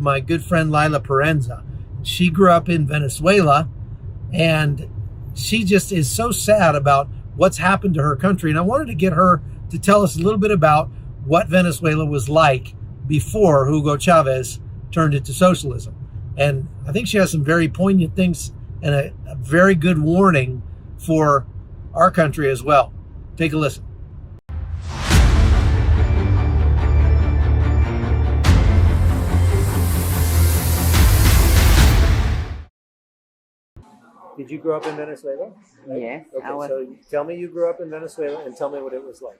my good friend Lila Parenza. She grew up in Venezuela, and she just is so sad about what's happened to her country. And I wanted to get her to tell us a little bit about what Venezuela was like before Hugo Chavez turned it to socialism. And I think she has some very poignant things and a very good warning for our country as well. Take a listen. Did you grow up in Venezuela? Right? Yes. Okay, so tell me you grew up in Venezuela and tell me what it was like.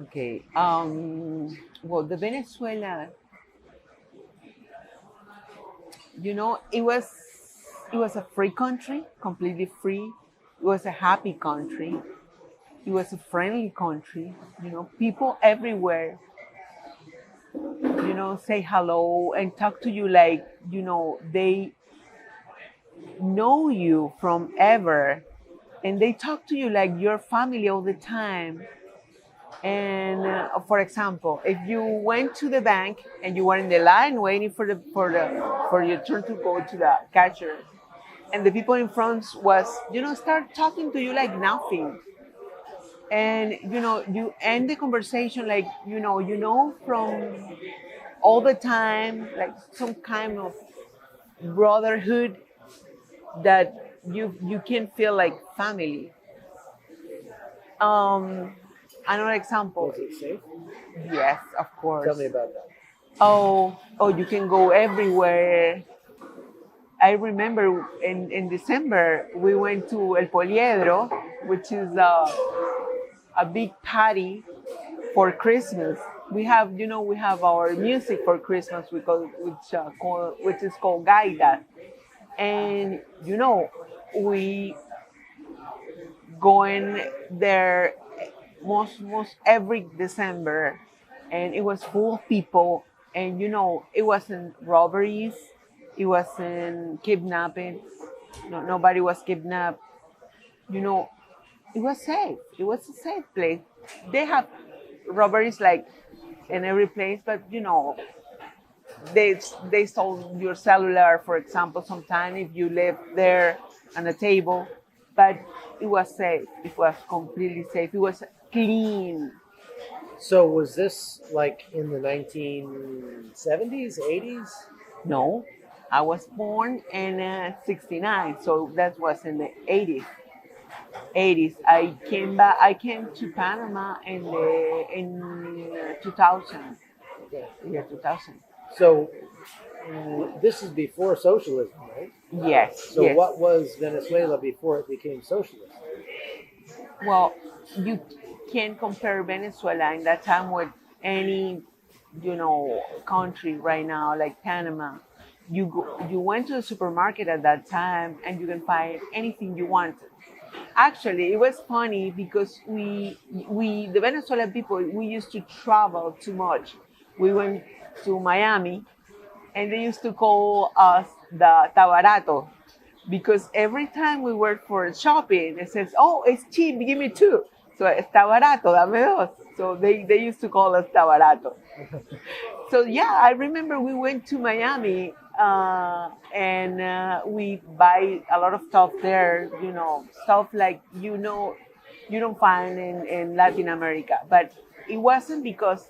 Okay. Well, the Venezuela, it was a free country, completely free. It was a happy country. It was a friendly country. People everywhere, say hello and talk to you like, they know you from ever, and they talk to you like your family all the time. And for example, if you went to the bank and you were in the line waiting for your turn to go to the cashier, and the people in front was start talking to you like nothing, and you end the conversation like from all the time, like some kind of brotherhood that you can feel like family. Another example. Was it safe? Yes, of course. Tell me about that. Oh, you can go everywhere. I remember in December we went to El Poliedro, which is a big party for Christmas. We have our music for Christmas, which is called gaita, and we going there most every December, and it was full of people, and it wasn't robberies, it wasn't kidnapping, nobody was kidnapped. It was safe. It was a safe place. They have robberies like in every place, but they stole your cellular, for example, sometime if you live there on a table, but it was safe. It was completely safe. It was clean. So was this like in the 1970s, 80s? No, I was born in 69, so that was in the 80s. 80s. I came to Panama in 2000. Okay. Year 2000. So this is before socialism, right? Yes. So yes. what was Venezuela before it became socialist? Well, you can't compare Venezuela in that time with any, country right now like Panama. You went to the supermarket at that time and you can find anything you want. Actually, it was funny because we the Venezuelan people, we used to travel too much. We went to Miami, and they used to call us the Tabarato, because every time we were for shopping, it says, "Oh, it's cheap, give me two." So it's Tabarato, dame dos. So they used to call us Tabarato. So yeah, I remember we went to Miami, and we buy a lot of stuff there. Stuff like you don't find in Latin America. But it wasn't because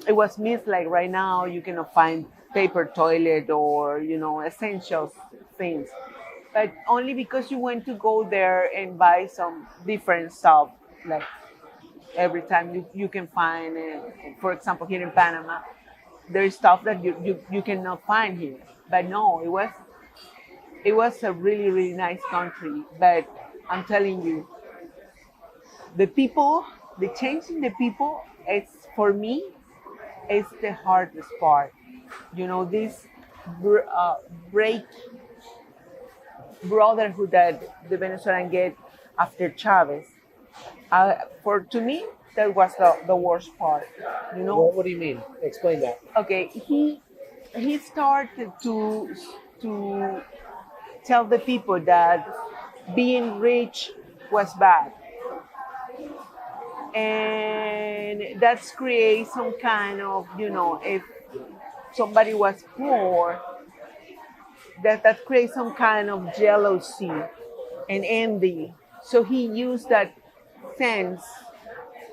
it was missed. Like right now, you cannot find paper toilet or essential things. But only because you went to go there and buy some different stuff, like every time you can find, for example, here in Panama, there is stuff that you cannot find here. But no, it was a really, really nice country. But I'm telling you, the people, the change in the people, for me, it's the hardest part. This break brotherhood that the Venezuelan get after Chavez. To me, that was the worst part. What do you mean? Explain that. Okay, he started to tell the people that being rich was bad, and that's create some kind of somebody was poor, that creates some kind of jealousy and envy. So he used that sense,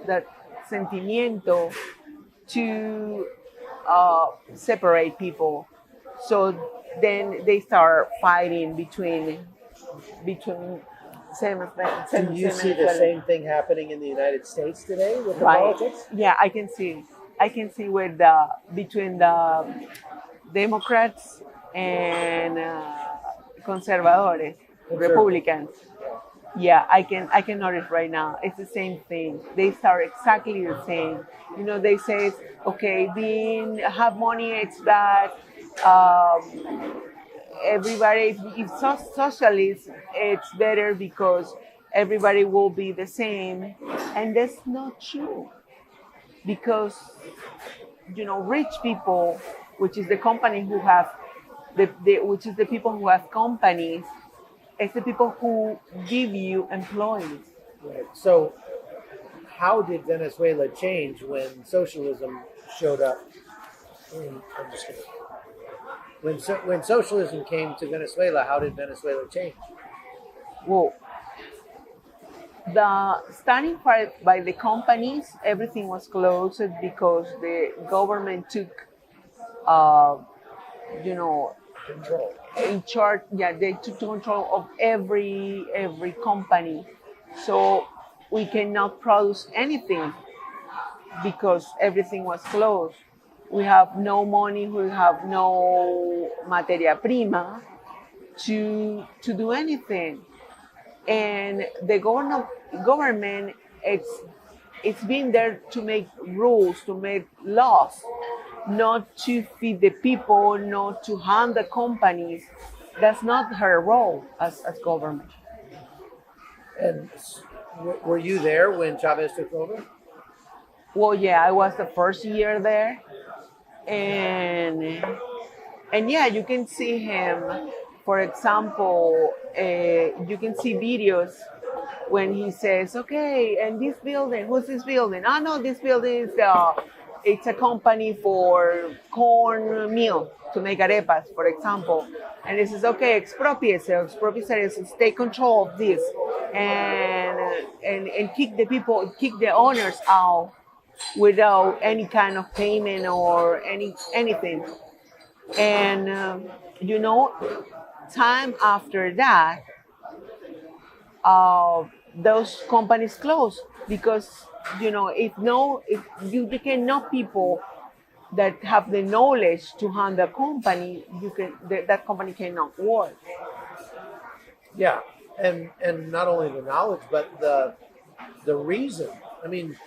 that sentimiento, to separate people. So then they start fighting between Do you see the same thing happening in the United States today with the right? politics? Yeah, I can see. I can see with the between the Democrats and conservadores, Republicans. Yeah, I can notice right now. It's the same thing. They start exactly the same. You know, they say, okay, being have money, it's that. Everybody, if socialist, it's better because everybody will be the same, and that's not true. Because rich people, which is the company who have which is the people who have companies, it's the people who give you employees. Right. So, how did Venezuela change when socialism showed up? I'm just kidding. When socialism came to Venezuela, how did Venezuela change? Well, the starting by the companies, everything was closed because the government took, you know, Control. in charge. Yeah, they took control of every company, so we cannot produce anything because everything was closed. We have no money. We have no materia prima to do anything, and the government it's been there to make rules, to make laws, not to feed the people, not to harm the companies. That's not her role as government. And were you there when Chavez took over? Well, yeah, I was the first year there, and yeah, you can see him. For example, you can see videos when he says, "Okay, and this building, who's this building? Ah, no, this building is it's a company for corn meal to make arepas, for example." And he says, "Okay, expropiese, take control of this, and kick the people, kick the owners out without any kind of payment or anything." And time after that, those companies close because if you can know people that have the knowledge to handle the company, that company cannot work. Yeah, and not only the knowledge, but the reason. I mean,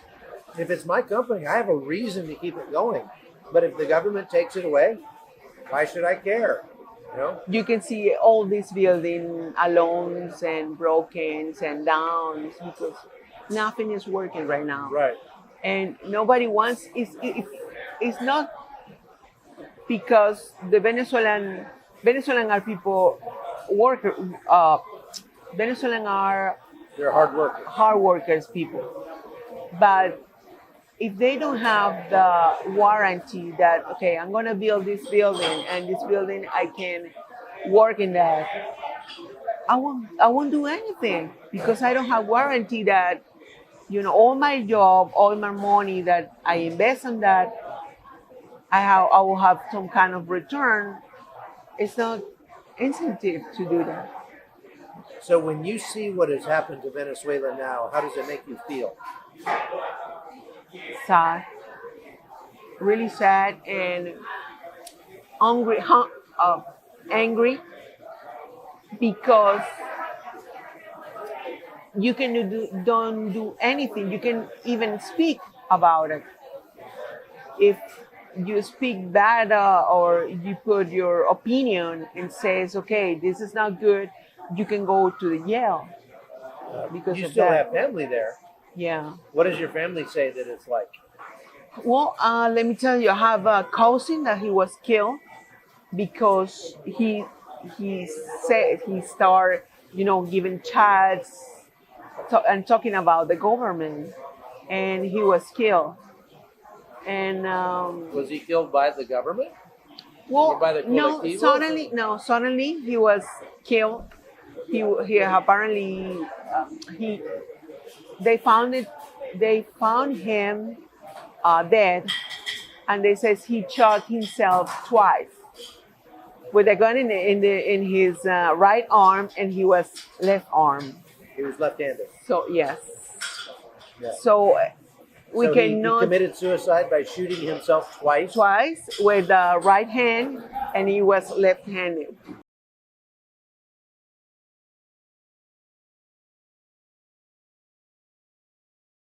if it's my company, I have a reason to keep it going. But if the government takes it away, why should I care? You can see all these building alone and broken and downs because nothing is working right now. Right. And nobody wants it's not because the Venezuelan are people worker Venezuelan are They're hard workers. People, but if they don't have the warranty that, okay, I'm going to build this building and this building I can work in that, I won't do anything because I don't have warranty that all my job, all my money that I invest in that, I will have some kind of return. It's not incentive to do that. So when you see what has happened to Venezuela now, how does it make you feel? Sad, really sad, and angry because you don't do anything. You can even speak about it. If you speak bad or you put your opinion and says, okay, this is not good, you can go to the jail because You of still that. have family there. Yeah. What does your family say that it's like? Well, let me tell you, I have a cousin that he was killed because he said he started, giving chats and talking about the government, and he was killed. And Was he killed by the government? Well, by the colectivos? suddenly he was killed. He apparently he they found him dead, and they says he shot himself twice with a gun in his right arm, and he was left arm. He was left-handed. So yes, Yeah. so we So he cannot committed suicide by shooting himself twice. twice with the right hand, and he was left-handed.